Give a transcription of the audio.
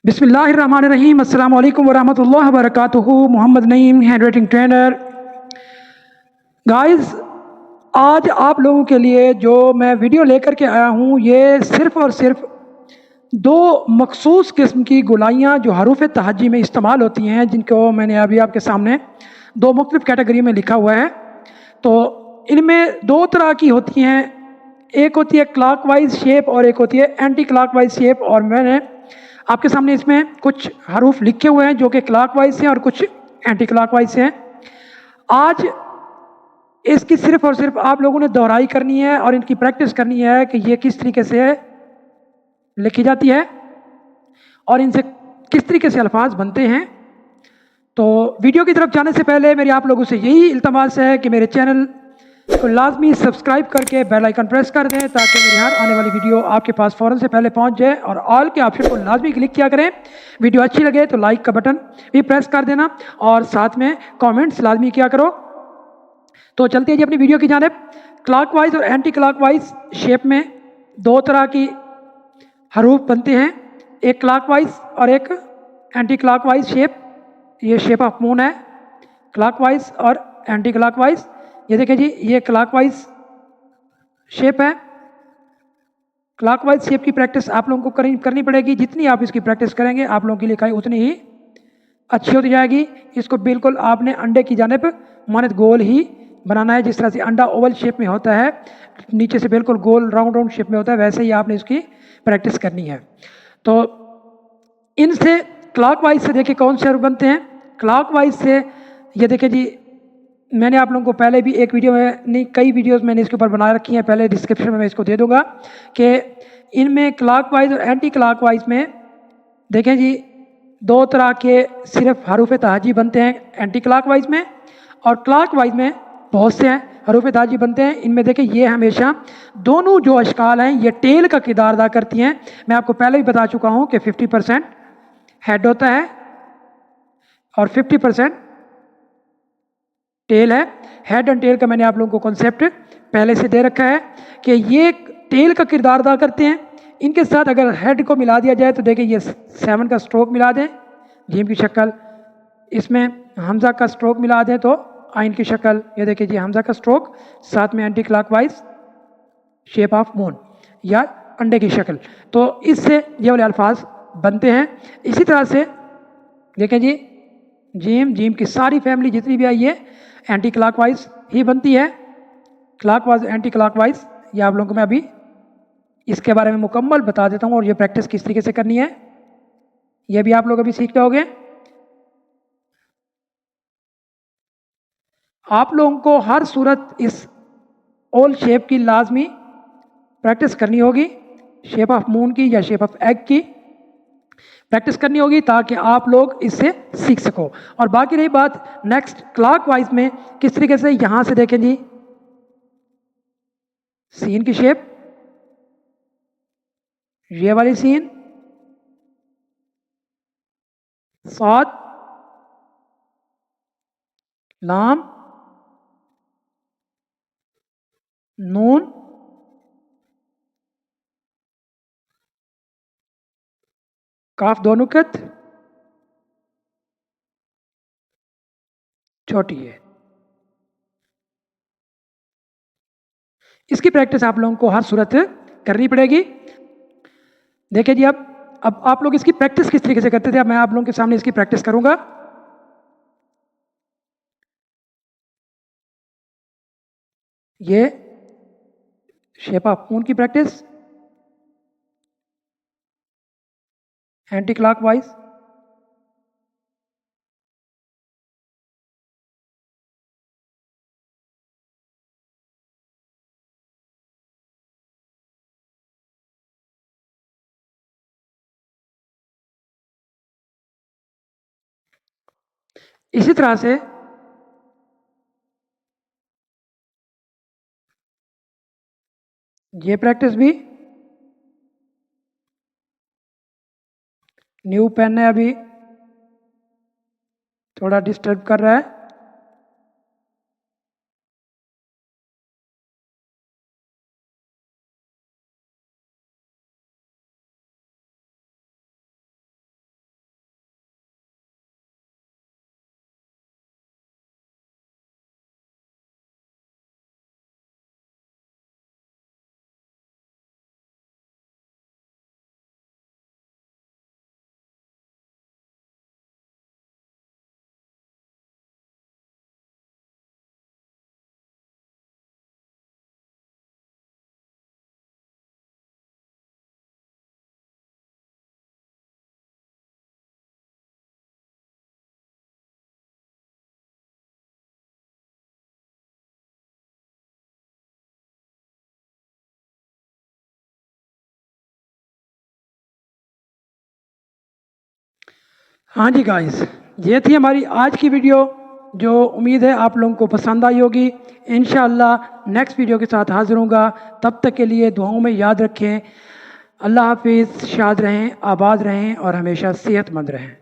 बिस्मिल्लाहिर्रहमानिर्रहीम। अस्सलाम वालेकुम वरहमतुल्लाहि वबरकातुहू। Mohammad Naeem, handwriting trainer. Guys, आज आप लोगों के लिए जो मैं वीडियो लेकर के आया हूँ, ये सिर्फ़ और सिर्फ दो मखसूस किस्म की गोलाइयाँ जो हरूफ तहज्जी में इस्तेमाल होती हैं, जिनको मैंने अभी आपके सामने दो मुख्तलिफ़ कैटेगरी में लिखा हुआ है। तो इनमें दो तरह की होती हैं, एक होती है क्लॉकवाइज शेप और एक होती है एंटी क्लॉकवाइज शेप। और मैंने आपके सामने इसमें कुछ हरूफ लिखे हुए हैं जो कि क्लॉकवाइज हैं और कुछ एंटी क्लॉकवाइज हैं। आज इसकी सिर्फ और सिर्फ आप लोगों ने दोहराई करनी है और इनकी प्रैक्टिस करनी है कि ये किस तरीके से लिखी जाती है और इनसे किस तरीके से अल्फाज बनते हैं। तो वीडियो की तरफ जाने से पहले मेरी आप लोगों से यही इल्तमास है कि मेरे चैनल को लाजमी सब्सक्राइब करके बेल आइकन प्रेस कर दें ताकि मेरी हर आने वाली वीडियो आपके पास फ़ौरन से पहले पहुंच जाए। और ऑल के ऑप्शन को लाजमी क्लिक किया करें। वीडियो अच्छी लगे तो लाइक का बटन भी प्रेस कर देना और साथ में कमेंट्स लाजमी किया करो। तो चलते हैं जी अपनी वीडियो की जानिब। क्लॉकवाइज और एंटी क्लॉकवाइज शेप में दो तरह की हरूफ बनते हैं, एक क्लॉकवाइज और एक एंटी क्लॉकवाइज शेप। ये शेप ऑफ मून है, क्लॉकवाइज और एंटी क्लॉकवाइज। ये देखिए जी, ये क्लॉकवाइज शेप है। क्लॉकवाइज शेप की प्रैक्टिस आप लोगों को करनी पड़ेगी। जितनी आप इसकी प्रैक्टिस करेंगे आप लोगों की लिखाई उतनी ही अच्छी होती जाएगी। इसको बिल्कुल आपने अंडे की जानिब मानद गोल ही बनाना है। जिस तरह से अंडा ओवल शेप में होता है, नीचे से बिल्कुल गोल राउंड राउंड शेप में होता है, वैसे ही आपने इसकी प्रैक्टिस करनी है। तो इनसे क्लॉकवाइज से देखिए कौन से हरूफ बनते हैं। क्लॉकवाइज से ये देखिए जी, मैंने आप लोगों को पहले भी एक वीडियो में नहीं, कई वीडियोस मैंने इसके ऊपर बना रखी हैं, पहले डिस्क्रिप्शन में मैं इसको दे दूंगा कि इनमें क्लॉकवाइज और एंटी क्लॉकवाइज में देखें जी दो तरह के सिर्फ हरूफ तहज्जी बनते हैं एंटी क्लॉकवाइज में, और क्लॉकवाइज में बहुत से हरूफ तहज्जी बनते हैं। इनमें देखें ये हमेशा दोनों जो अशकाल हैं ये टेल का किरदार अदा करती हैं। मैं आपको पहले भी बता चुका हूँ कि 50% हेड होता है और 50% टेल है। हेड एंड टेल का मैंने आप लोगों को कॉन्सेप्ट पहले से दे रखा है कि ये टेल का किरदार अदा करते हैं। इनके साथ अगर हेड को मिला दिया जाए तो देखिए ये 7 का स्ट्रोक मिला दें, जीम की शक्ल, इसमें हमजा का स्ट्रोक मिला दें तो आइन की शक्ल, ये देखिए जी हमजा का स्ट्रोक, साथ में anti clockwise shape of moon या अंडे की शक्ल। तो इससे ये वाले अल्फाज बनते हैं। इसी तरह से देखें जी, जीम की सारी फैमिली जितनी भी आई है एंटी क्लॉकवाइज ही बनती है। क्लॉकवाइज एंटी क्लॉकवाइज ये आप लोगों को मैं अभी इसके बारे में मुकम्मल बता देता हूँ और ये प्रैक्टिस किस तरीके से करनी है ये भी आप लोग अभी सीख जाओगे। आप लोगों को हर सूरत इस ओल शेप की लाजमी प्रैक्टिस करनी होगी, शेप ऑफ मून की या शेप ऑफ एग की प्रैक्टिस करनी होगी ताकि आप लोग इससे सीख सको। और बाकी रही बात नेक्स्ट क्लॉकवाइज में किस तरीके से, यहां से देखें जी सीन की शेप, ये वाली सीन, साद, लाम, नून, काफ, दो नुकत, छोटी है। इसकी प्रैक्टिस आप लोगों को हर सूरत करनी पड़ेगी। देखिए जी, अब आप लोग इसकी प्रैक्टिस किस तरीके से करते थे, अब मैं आप लोगों के सामने इसकी प्रैक्टिस करूंगा। ये शेप ऑफ मून की प्रैक्टिस, एंटी क्लॉकवाइज, इसी तरह से ये प्रैक्टिस भी। न्यू पेन है, अभी थोड़ा डिस्टर्ब कर रहा है। हाँ जी गाइस, ये थी हमारी आज की वीडियो, जो उम्मीद है आप लोगों को पसंद आई होगी। इंशाअल्लाह नेक्स्ट वीडियो के साथ हाजिर होऊंगा। तब तक के लिए दुआओं में याद रखें। अल्लाह हाफिज़, शाद रहें, आबाद रहें और हमेशा सेहतमंद रहें।